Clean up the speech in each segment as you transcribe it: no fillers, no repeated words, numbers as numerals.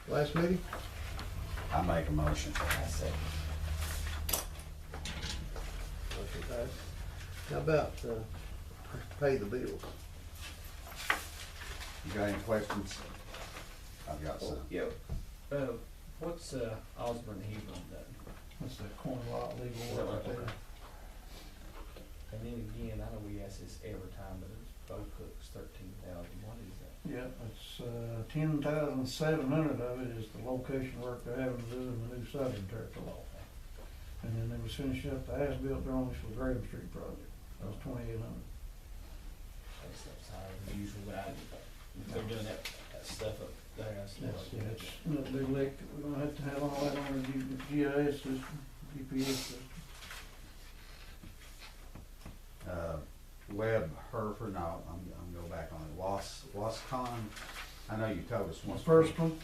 last meeting? I make a motion. I second. Motion passed. How about, pay the bills? You got any questions? I've got some. Yep. What's Osborne Hebron done? That's the corn lot legal work right there. And then again, I know we ask this every time, but it's boat hooks, 13,000. What is that? Yeah, it's 10,700 of it is the location work they're having to do in the new southern territory. And then they was finishing up the as-built drawings for the Graham Street project. That was 2,800. That's higher than usual, but if they're doing that stuff up there, that's not That's, like yeah, it's another big lick. We're gonna have to have all that on our GIS system, GPS system. Webb Hereford, no, I'm gonna go back on it. Wascon, I know you told us The once. first one,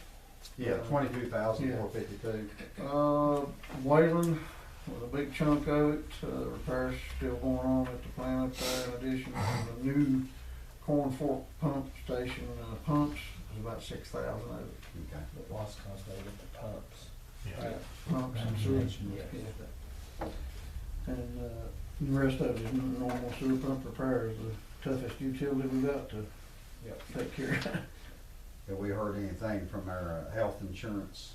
Yeah, 22,452. Wayland, with a big chunk of it, repairs still going on at the plant up there. In addition, the new Corn Fork pump station, pumps, is about 6,000 of it. Okay. But Wascon's they with the pumps. Yeah. Right. Pumps and sewage. Yes. Yeah. And, the rest of it is normal sewer pump repairs, the toughest utility we got to Yep. take care of. Have we heard anything from our health insurance?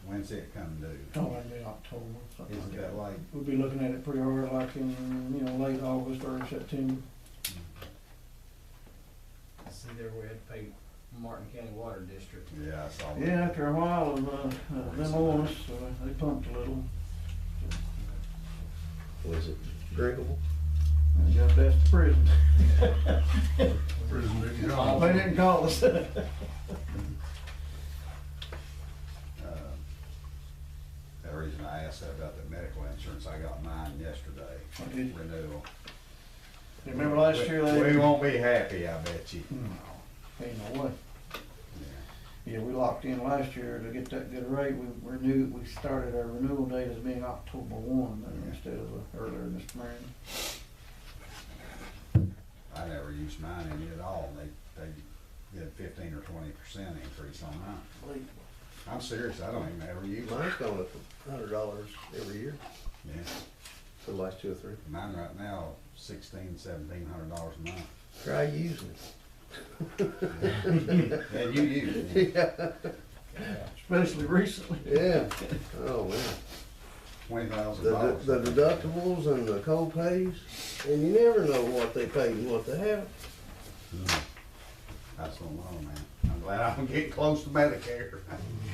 When's it come due? Oh, that'd be October, something Isn't like that that. late? We'll be looking at it pretty hard, like in, late August, early September. I see there we had to pay Martin County Water District. Yeah, I saw that. Yeah, after a while of, them on us, they pumped a little. Was it drinkable? And got to ask the prison. Prison didn't They call. didn't call us. The reason I asked that about the medical insurance, I got mine yesterday, I did. renewal. You remember last year they? We won't be happy, I bet you. No, ain't no way. Yeah. Yeah, we locked in last year to get that good rate. We started our renewal date as being October 1 instead of earlier this spring. I never used mine any at all, and they did 15 or 20% increase on mine. I'm serious, I don't even ever use it. Mine's going up $100 every year Yeah, for the last 2 or 3. mine right now, $1,700 a month. Try using And you use it. it. Yeah. Especially recently. Yeah. Oh, man. $20,000. The deductibles and the co-pays, and you never know what they paid and what they haven't. I just don't know, man. I'm glad I'm getting close to Medicare.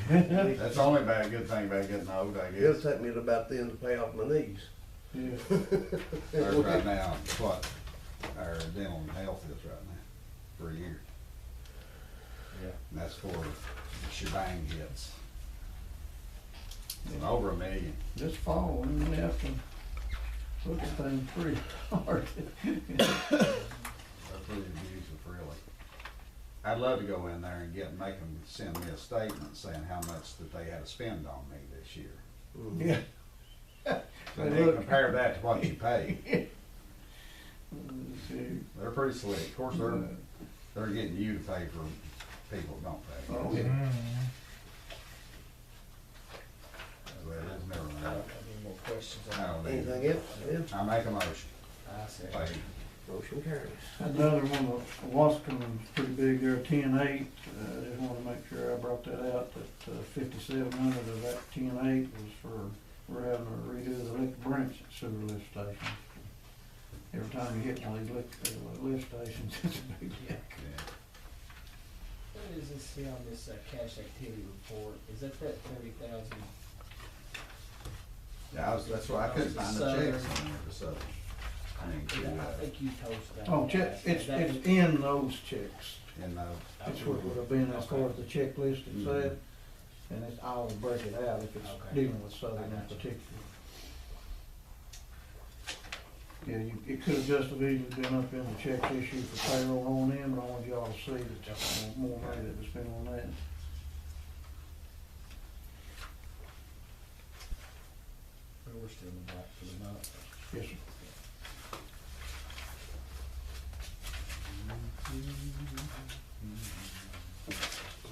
That's only about a good thing about getting old, I It'll guess. take me to about then to pay off my knees. Yeah. Ours right now, what our dental and health is right now for a year. Yeah. And that's for the shebang hits. It's over $1 million. This fall, we may have to look at things pretty hard. That's pretty abusive, really. I'd love to go in there and make them send me a statement saying how much that they had to spend on me this year. Yeah. And then compare that to what you pay. See, They're pretty slick. Of course, they're getting you to pay for people that don't pay. Oh, yeah. Well, it's I never don't mind. have any more questions I on don't need Anything it. else? Yeah. I make a motion. I say. Pay. Motion carries. Another one, Wascom's pretty big there, 10-8. Just wanna make sure I brought that out, that 5,700 of that 10-8 was for, we're having to redo the Lick Branch sewer lift station. Every time you hit one of these lift stations, it's a big Yeah. lick. Yeah. What is this here on this cash activity report? Is that 30,000? Yeah, that's why I couldn't find the checks on there, so. I mean, I think you told us that. Oh, check, it's in those checks. in the, It's what would have been as far as the checklist it said, and it's, I'll break it out if it's Okay. dealing with Southern in particular. Yeah, it could have just as easily been up in the checks issued for payroll on in, but I want y'all to see that there's more money that was spent on that. But we're still in the black for the month. Yes, sir.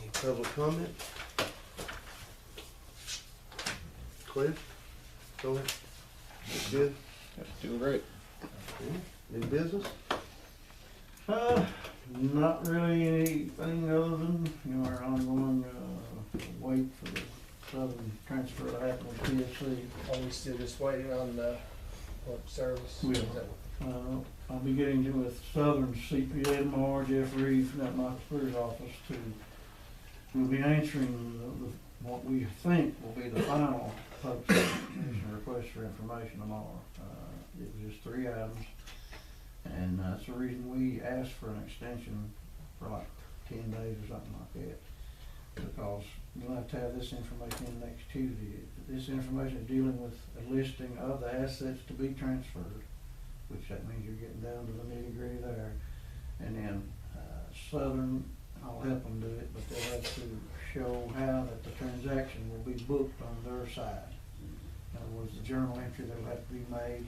Any Public comment? Cliff? Go ahead. Good? Doing great. New business? Not really anything other than, our ongoing, wait for the southern transfer to happen with PSC. Are we still just waiting on the public service? We are. Is that what- I'll be getting to with Southern CPA tomorrow, Jeff Reed from that Michael Spears office we'll be answering what we think will be the final public service commission request for information tomorrow. It was just 3 items, and that's the reason we asked for an extension for like 10 days or something like that. Because you'll have to have this information in next Tuesday. This information is dealing with a listing of the assets to be transferred, which that means you're getting down to the nitty gritty there. And then Southern, I'll help them do it, but they'll have to show how that the transaction will be booked on their side. In other words, the journal entry that will have to be made,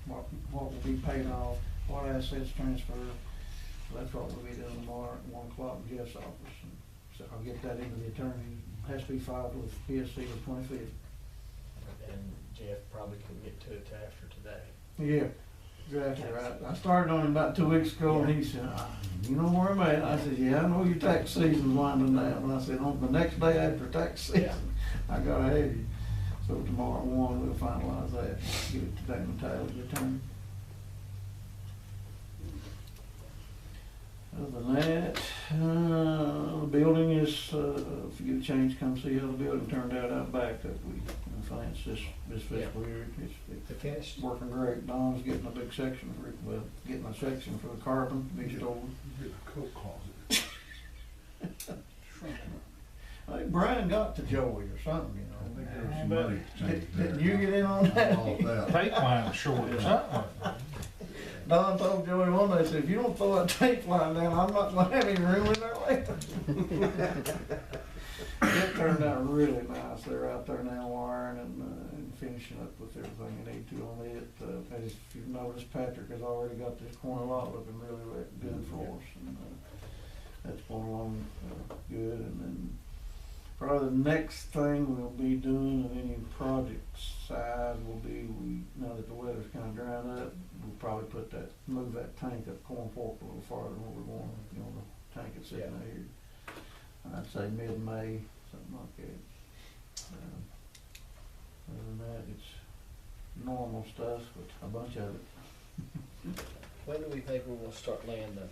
what will be paid off, what assets transferred. So that's what we'll be doing tomorrow at 1 o'clock in Jeff's office. And so I'll get that into the attorney. It has to be filed with PSC the 25th. And Jeff probably couldn't get to it till after today. Yeah, exactly right. I started on him about 2 weeks ago, and he said, "You know where I'm at?" I said, "Yeah, I know your tax season's winding down." And I said, "On the next day after tax season, I got ahead of you." So tomorrow at 1, we'll finalize that, get it to Damon Taylor, the attorney. Other than that, the building is, if you get a chance, come see how the building turned out back that we financed this fiscal year. They It's finished? working great. Don's getting a big section for it, well, getting a section for the carbon to be stored. Get a coat closet. I think Brian got to Joey or something, I think there was some money exchanged there. Didn't you get in on that? All of that. Tape line short or something. Don told Joey one day, he said, "If you don't throw that tape line down, I'm not gonna have any room in there later." It turned out really nice. They're out there now wiring and finishing up with everything they need to on it. As you've noticed, Patrick has already got this corner lot looking really good for us, and that's going along good. And then probably the next thing we'll be doing of any project side will be, now that the weather's kind of drying up, we'll probably move that tank up Corn Fork a little farther than what we're going, the tank is sitting out here. I'd say mid-May, something like that. Other than that, it's normal stuff, but a bunch of it. When do we think we're gonna start laying the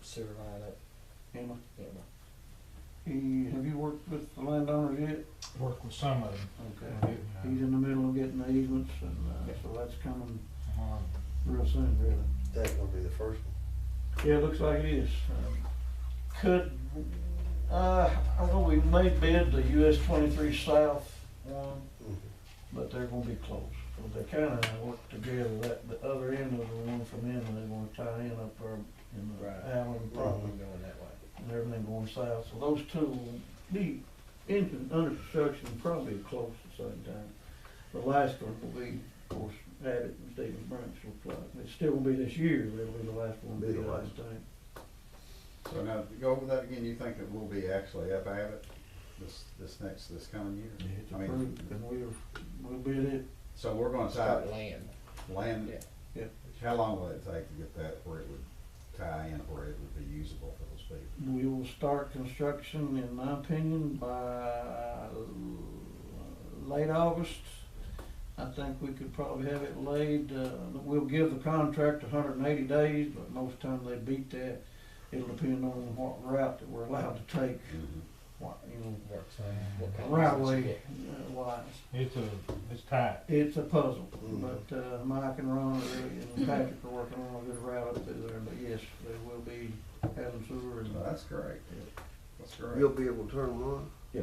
sewer line up? Emma, Yeah, have you worked with the landowners yet? Work with some of them. Okay, he's in the middle of getting the easements, and so that's coming real soon, really. That's gonna be the first one. Yeah, it looks like it is. I know we may bid the US 23 South one, but they're gonna be close. So they kinda work together, the other end of the one from Inland, they're gonna tie in up there in the Right. Allen probably property, going that way. and everything going south. So those two will be under construction, probably close at the same time. The last one will be, of course, Abbott and Stevens Branch looks like. It's still gonna be this year, but it'll be the last one. Be the last. time. So now, to go over that again, you think that we'll be actually up at it this coming year? It's I mean, approved, and we'll bid it. so we're gonna Start tie laying. land. Yeah. How long will it take to get that where it would tie in, where it would be usable for those people? We will start construction, in my opinion, by late August. I think we could probably have it laid, we'll give the contractor 180 days, but most times they beat that. It'll depend on what route that we're allowed to take, what What kind of right business you way get. wise. It's tight. It's a puzzle, but Mike and Ron and Patrick are working on a good route up through there, but yes, they will be having sewer and. So that's great. That's great. You'll be able to turn them on? Yeah.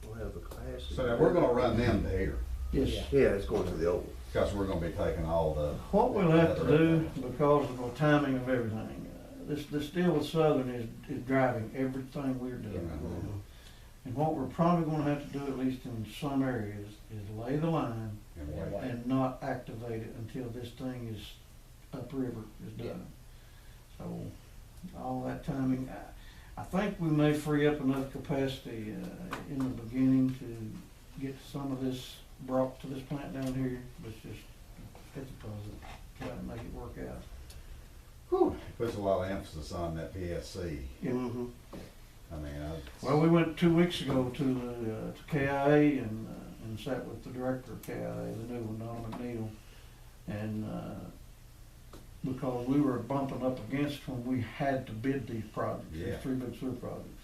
We'll have the capacity. So now we're gonna run them to here, Yes. Yeah, it's going to the old one. because we're gonna be taking all the. What we'll have to do, because of the timing of everything, this deal with Southern is driving everything we're doing. And what we're probably gonna have to do, at least in some areas, is lay the line And wait. and not activate it until this thing is upriver is done. So, all that timing, I think we may free up enough capacity, in the beginning to get some of this brought to this plant down here, but it's just, it's a puzzle, try to make it work out. Whew, it puts a lot of emphasis on that PSC. Yeah. Mm-hmm. I mean, Well, we went 2 weeks ago to the, to KIA and sat with the director of KIA, the new one, Don McNeil. And, because we were bumping up against when we had to bid these projects, Yeah. these 3 big sewer projects.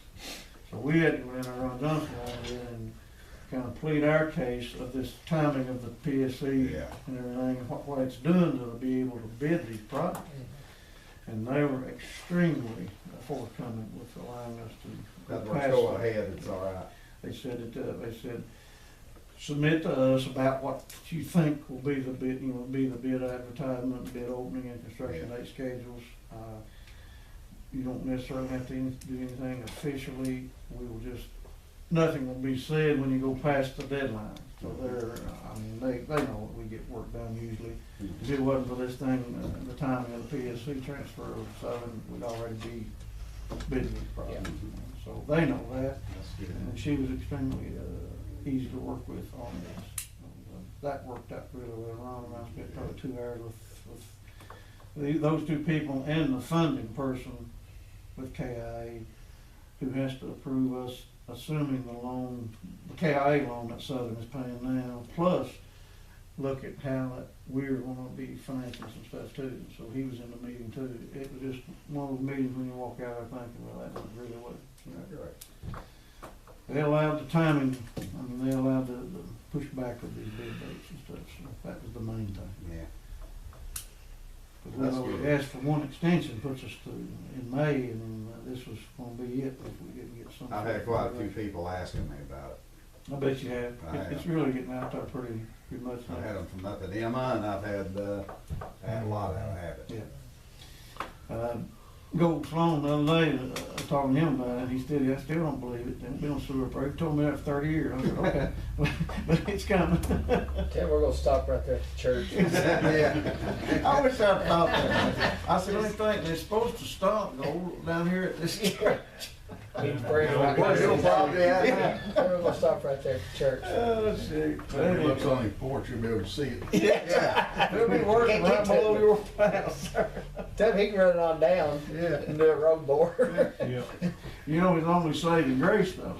So we had to go in and run Johnson on it and kind of plead our case of this timing of the PSC Yeah. and everything, and what it's doing to be able to bid these projects. And they were extremely forthcoming with allowing us to that's go what's past going that. ahead, it's all right. They said, submit to us about what you think will be the bid, be the bid advertisement, bid opening and construction date schedules. You don't necessarily have to do anything officially, we will just, nothing will be said when you go past the deadline. So they know that we get work done usually. If it wasn't for this thing, the timing of the PSC transfer of Southern, we'd already be bidding these projects. So they know that, That's good. and she was extremely, easy to work with on this. That worked out really well. Ron and I spent probably 2 hours with those 2 people and the funding person with KIA, who has to approve us assuming the loan, the KIA loan that Southern is paying now, plus look at how that we're gonna be financing some stuff too. So he was in the meeting too. It was just one of those meetings when you walk out there thinking, well, that went really well. Right. They allowed the timing, they allowed the pushback of these bid dates and stuff, so that was the main thing. Yeah. But That's we good. asked for one extension, puts us to, in May, and this was gonna be it if we didn't get some. I've had quite a few people asking me about it. I bet you have. I have. It's really getting out there pretty much I've now. had them from up at Emma, and I've had a lot of them have it. Yeah. Gold Sloan the other day, talking to him about it, he said, I still don't believe it, they've been on sewer break, he told me that for 30 years. I said, okay, but it's coming. Tim, we're gonna stop right there at the church. Yeah. I wish I'd thought that. I said, only thing, they're supposed to stop gold down here at this church. Where's your property at now? We're gonna stop right there at the church. Oh, shit. If it looks on your porch, you'll be able to see it. Yeah. They'll be working right below your house. Tim, he can run it on down Yeah. and do a road bore. Yeah. You know, his only saving grace though.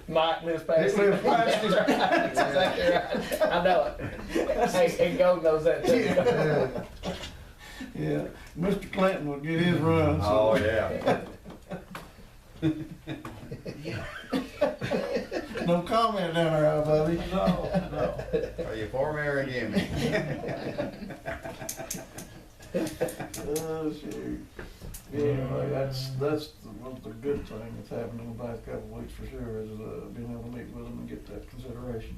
Mike lives past He lives past That's right. That's exactly right. I know it. Hey, and Gold knows that too. Yeah. Mr. Clinton would get his run. So. Oh, yeah. No comment down there, buddy. No. Are you for me or against me? Oh, shoot. Anyway, that's the good thing that's happened in the last couple of weeks for sure, is being able to meet with them and get that consideration.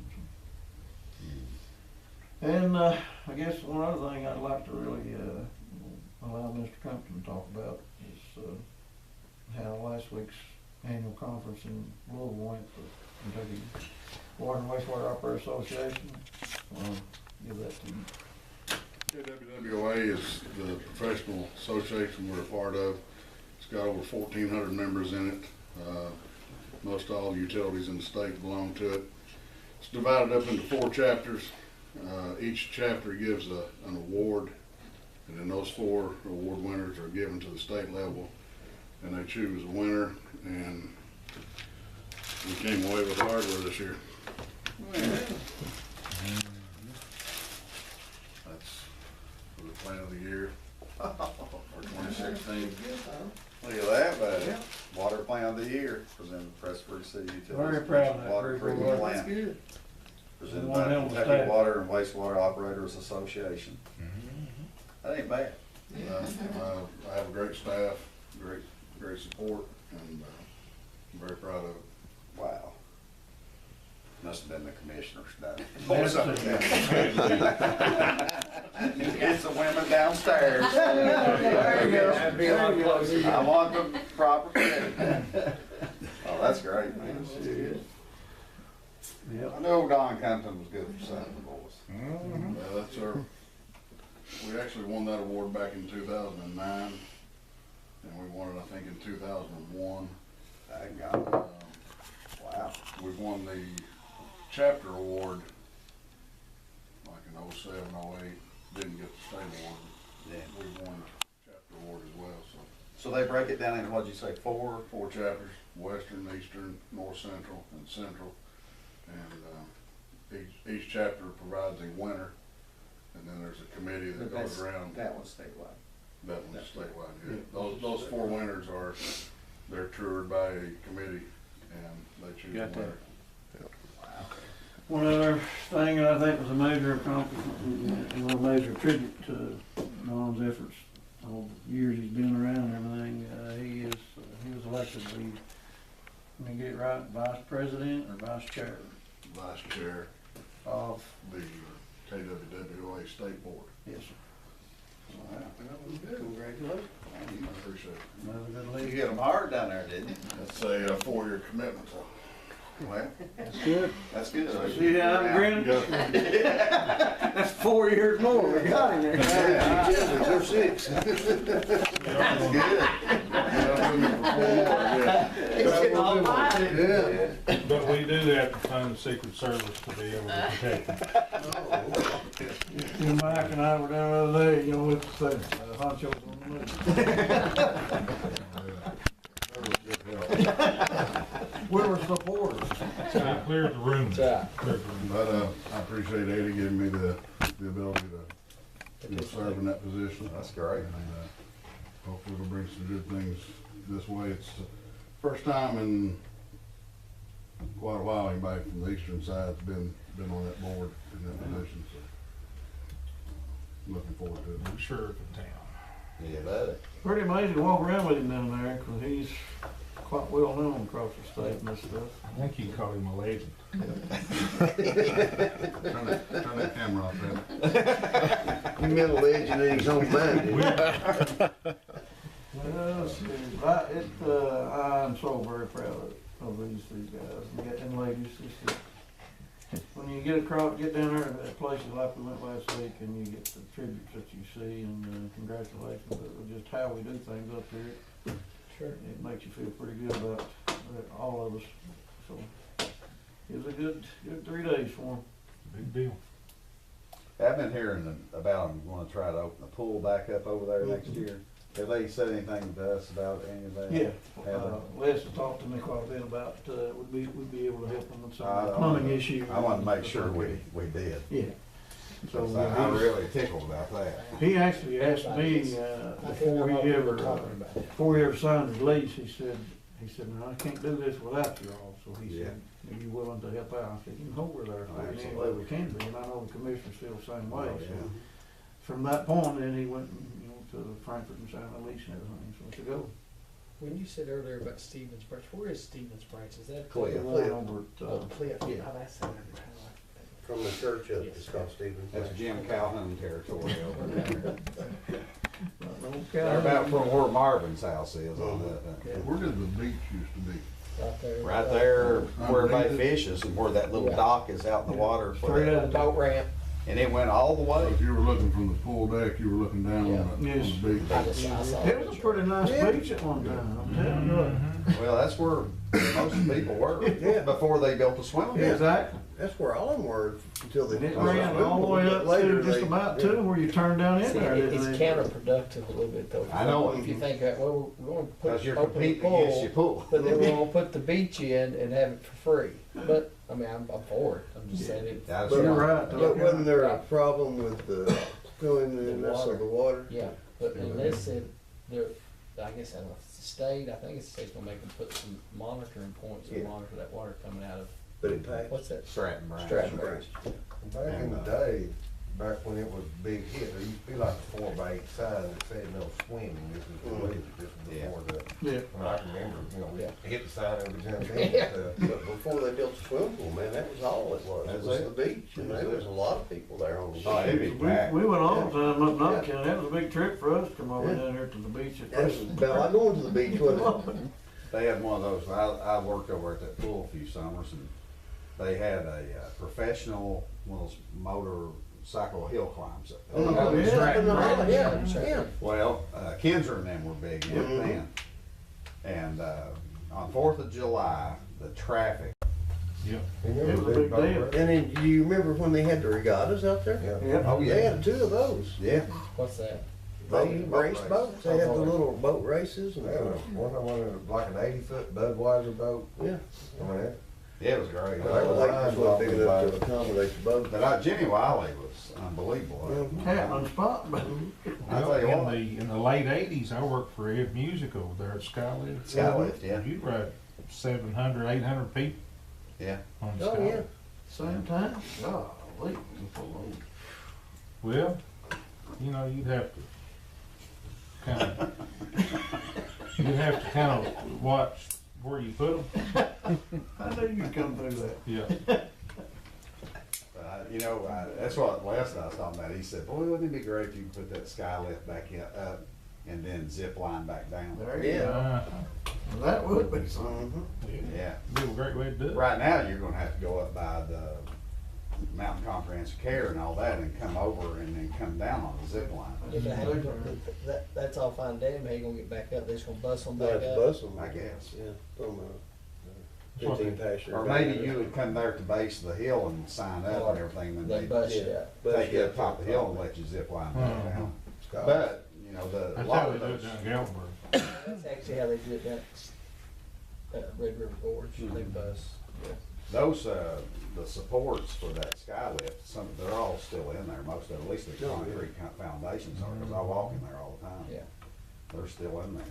And I guess one other thing I'd like to really allow Mr. Compton to talk about is how last week's annual conference in Louisville went for Kentucky Water and Wastewater Operator Association. Give that to you. KWWA is the professional association we're a part of. It's got over 1,400 members in it. Most all the utilities in the state belong to it. It's divided up into 4 chapters. Each chapter gives an award, and then those 4 award winners are given to the state level, and they choose a winner, and we came away with hardware this year. That's for the plan of the year for 2016. Look at that, buddy. Water Plan of the Year, presented by Prestonsburg City Utilities. Very proud of that. Water Very treatment good. plant. good. Presented One by hell of a Kentucky staff. Water and Wastewater Operators Association. That ain't bad. I have a great staff, great support, and I'm very proud of it. Wow. Must have been the commissioners down That's It's the women downstairs. There you go. That'd be a lot closer. I want the proper credit. Oh, that's great, man. Yep. I know Don Compton was good for Southern boys. That's we actually won that award back in 2009, and we won it, I think, in 2001. Wow. We've won the chapter award, like in '07, '08, didn't get the state award. Yeah. We've won the chapter award as well, so. So they break it down into, what'd you say, four? 4 chapters, Western, Eastern, North Central, and Central. And each chapter provides a winner, and then there's a committee that goes around. That one's statewide. That one's statewide, yeah. Those 4 winners they're toured by a committee, and they choose a Got that. winner. One other thing that I think was a major accomplishment and a major tribute to Don's efforts all the years he's been around and everything, he was elected the, let me get it right, vice president or vice chair Vice chair of, the KWWA State Board. yes, sir. Congratulations. I appreciate it. Another good You league. hit them hard down there, didn't you? That's a 4-year commitment, so. Well, That's good. that's good. See how I'm grinning? You That's 4 years more, we got him there. They're 6. That's good. Yeah. But we do have to fund the Secret Service to be able to protect them. You, Mike and I were down the other day, you know, with the honchos on the move. We were supporters. Cleared the room. Cleared the room. But I appreciate Eddie giving me the ability to serve in that position. That's great. And hopefully it'll bring some good things this way. It's the first time in quite a while anybody from the eastern side's been on that board in that position, so looking forward to it. I'm sure of the town. Yeah, that. Pretty amazing to walk around with him down there, cause he's quite well known across the state and this stuff. I think you call him a legend. Turn that camera off, man. You meant a legend in his own mind. Well, I'm so very proud of these guys and ladies. When you get down there to places like we went last week and you get the tributes that you see and congratulations on just how we do things up here. Sure. It makes you feel pretty good about all of us. So it was a good 3 days for them. Big deal. I've been hearing about them going to try to open the pool back up over there next year. Have they said anything to us about any of that? Yeah, Have they? Les has talked to me quite a bit about, would be able to help them with some I plumbing wanted- issues. I wanted to make sure we did. Yeah. So I'm really tickled about that. he actually asked me, before he ever signed his lease, he said, no, I can't do this without you all. So he said, are you willing to help out? I said, you can hold her there for any way we can be. And I know the commissioners feel the same way. Oh, So yeah. from that point, then he went, to Frankfurt and signed the lease and everything. So to go. When you said earlier about Stevens Branch, where is Stevens Branch? Is that? Cliff. The one over at, Cliff. yeah. Oh, that's it. From the church up to Scott Stevens. That's Jim Calhoun territory over there. Okay. They're about from where Marvin's house is on that. Where did the beach used to be? Right there. Right there where everybody fishes and where that little Yeah. dock is out in the water. for Straight that- out. Boat ramp. And it went all the So way. if you were looking from the pool deck, you were looking down on the Yes. beach. I saw It was a pretty nice beach at one time, I'm telling you. Well, that's where most people were Yeah. before they built the swimming pool. Exactly. That's where all of them were until they. And it ran all the way up to just about to where you turn down in See, there. it's didn't it? counterproductive a little bit though. I know. If you think that, well, we're going to Because put, you're open the competing against your pool, pool. but then we're going to put the beach in and have it for free. But, I mean, I'm for it. I'm just saying it. That's But you're right. But though. wasn't there a problem with the cleanliness of the water? Yeah, but unless it, there, I guess, I don't know, if it's the state, I think it's the state's gonna make them put some monitoring points to Yeah. monitor that water coming out of, But it passed. what's that? Stratton Branch. Stratton Branch. Back in the day, back when it was a big hit, there used to be like a 4x8 sign that said no swimming, this is the way, this was before the, Yeah. when I can remember, we Yeah. hit the sign every time. But before they built the swimming pool, man, that was all it was. It That's was it. the beach, and there was a lot of people there on the Oh, it'd beach. be packed. We went all the time up Knox Yeah. County. That was a big trip for us to come over Yeah. down here to the beach at That was Preston. about like going to the beach, wasn't it? They had one of those, I worked over at that pool a few summers and they had a professional, one of those motorcycle hill climbs up there. Oh, yeah, Stratton up in the Branch. hall, yeah. Well, Kinzer and them were big in it Mhm. then. And on 4th of July, the traffic, Yep. And It was a big boat deal. race. And then, do you remember when they had the regattas out there? Yeah. Yeah. oh They yeah, had 2 of those. yeah. What's that? They Boat raced race. boats. They had the little boat races and, Yeah, one of them was like an 80-foot Budweiser boat. yeah. I mean, Yeah, it was great. The lake was not big enough to accommodate the boat. But Jimmy Wiley was unbelievable. Mhm. Cat on the spot, but I tell you In what, in the late '80s, I worked for Ed Music over there at Skylift. Skylift, yeah, You'd ride 700, 800 people yeah. on the Oh, Skylift. yeah. same time, golly. Well, you know, you'd have to kind of watch where you put them. I knew you'd come through that. Yeah. You know, that's what Wes and I was talking about. He said, boy, wouldn't it be great if you could put that sky lift back up and then zip line back down? There you Yeah. Uh, go. That would be something. Mhm. Yeah. be a great way to do it. Right now, you're gonna have to go up by the Mountain Comprehensive Care and all that and come over and then come down on the zip line. Yeah, but how you gonna, that's all fine and dandy, how you gonna get back up, they just gonna bus them back That's up? bus them. I guess. Yeah, from That's what 15 passenger. Or maybe you would come there at the base of the hill and sign up and everything, then They they bus you Yeah. out. take you up top of the hill and let you zip line back Mhm. down. Scott. But, you know, a That's lot how of they do it those, down in Gallenberg. That's actually how they do it down at Red River Gorge, they bus. those, the supports for that sky lift, they're all still in there, most of them, at least the Oh, yeah. concrete foundations are, because I walk in there all the time. Yeah. They're still in there.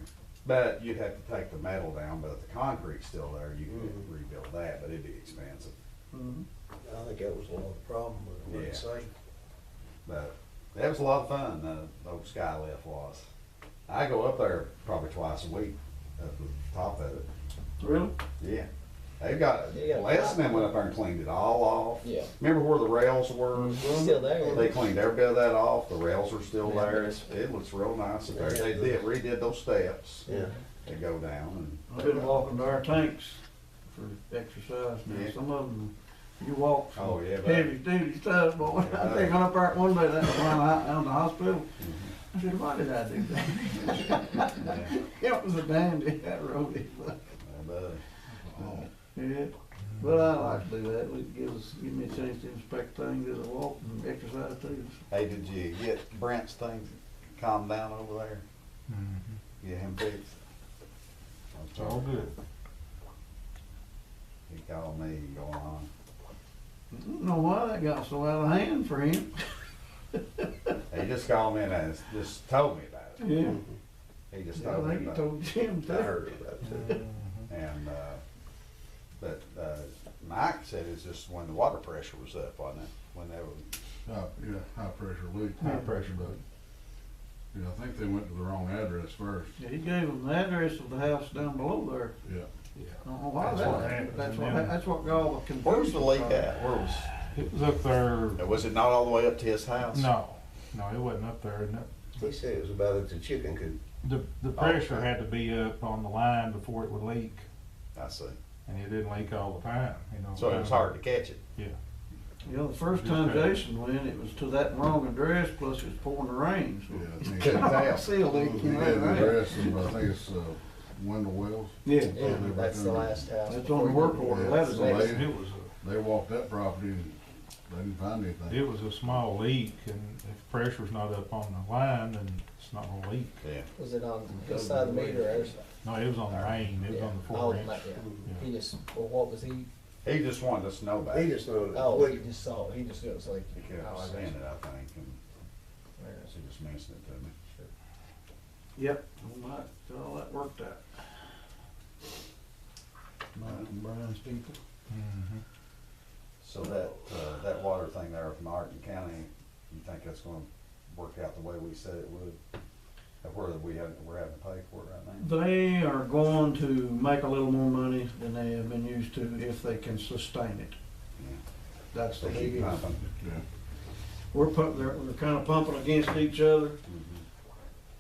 But you'd have to take the metal down, but if the concrete's still there, you could Mhm. rebuild that, but it'd be expensive. Mhm. I think that was a lot of the problem, but Yeah. let's say. But that was a lot of fun, the old sky lift was. I go up there probably twice a week, up the top of it. Really? Yeah. They've got, You got a Les and them lot. went up there and cleaned it all off. Yeah. Remember where the rails were? Still there. They cleaned every bit of that off, the rails are still Yeah. there, it looks real nice up there. They redid those steps Yeah. that go down I've been walking to our tanks for exercise now. Yeah. Some of them, you walk Oh, some yeah, but- heavy duty stuff, boy. Yeah. I think on up there one day, that was when I out in the hospital. and. I said, why did I do that? Yeah, It was a dandy, that road. but, Yeah, but I like to do that. It give me a chance to inspect things as I walk and exercise too. hey, did you get Brent's thing calmed down over there? Mhm. Get him fixed? It's all good. He called me going on. I don't know why that got so out of hand for him. He just called me and just told me about it. Yeah. He just I told me think he about it. told Jim I too. heard about that. And, but, Mike said it's just when the water pressure was up, wasn't it? When they were, Yeah, high pressure leak. High pressure boat. Yeah, I think they went to the wrong address first. Yeah, he gave him the address of the house down below there. Yeah. I don't know why That's that what happened, but happened. that's what got all the confusion. where was the leak started. at? Where was, It was up there, was it not all the way up to his house? no, it wasn't up there. No. He said it was about if the chicken could. The pressure had to be up on the line before it would leak, I see. and it didn't leak all the time, you know. So it was hard to catch it. Yeah. You know, the first time Jason went, it was to that wrong address, plus it was pouring the rain, so. Yeah, I Couldn't think tell. I see a leak he in had that the rain. address of, I think it's, Wendell Wells. Yeah, Yeah, that's the last house. that's on the work order, Yeah, that is so it. they- It was They walked that property and they didn't find anything. it was a small leak, and if pressure's not up on the line, then it's not gonna leak. Yeah. Was it on this side of the meter or our side? No, it was on the main, it was on the Oh, 4 inch. yeah. He just, well, what was he, He just wanted us to know about He it. just know that. oh, he just saw, he just, it was like. He kept oh, I saying guess. it, I think, and Yeah. she just mentioned it to me. Yep, all right, all that worked out. Mike and Brian's people. Mhm. So that water thing there with Martin County, you think that's gonna work out the way we said it would? Where we're having to pay for it right now? They are going to make a little more money than they have been used to if they can sustain it. Yeah. That's the They keep biggest. pumping. Yeah. We're kind of pumping against each other, Mhm.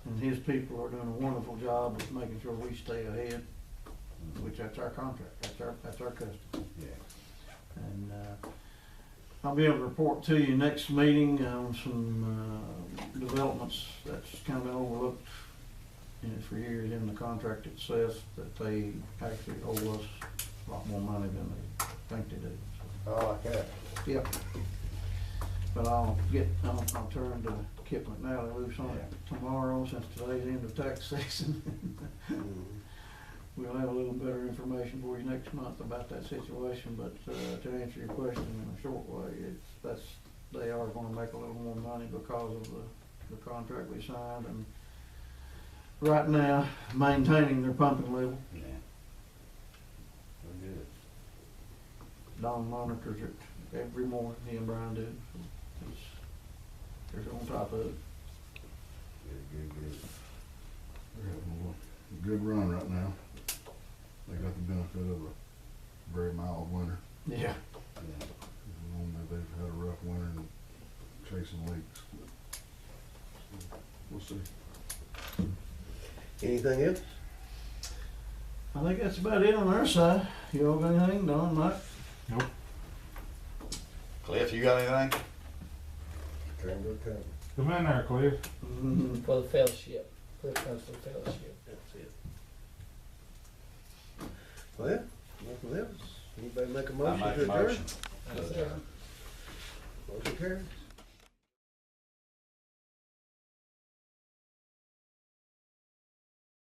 and his people are doing a wonderful job of making sure we stay ahead, which that's our contract, that's our custom. Yeah. And, I'll be able to report to you next meeting on some, developments that's kind of been overlooked and it's for years in the contract it says that they actually owe us a lot more money than they think they do. So, I like that. yep. But I'll turn to Kip McNally loose on it tomorrow, since today's the end of tax season. We'll have a little better information for you next month about that situation, but, to answer your question in a short way, they are gonna make a little more money because of the contract we signed, and right now, maintaining their pumping level. Yeah. We're good. Don monitors it every morning, he and Brian do, so they're on top of it. Good. They're having a good run right now. They got the benefit of a very mild winter. Yeah. Yeah. Normally they've had a rough winter and chasing leaks. We'll see. Anything else? I think that's about it on our side. You all got anything, Don, Mike? Nope. Cliff, you got anything? Turn good time. Come in there, Cliff. For the fellowship, Cliff comes for the fellowship. That's it. Well, nothing else. Anybody make a I motion make to a adjourn? motion. That's it. Motion carries.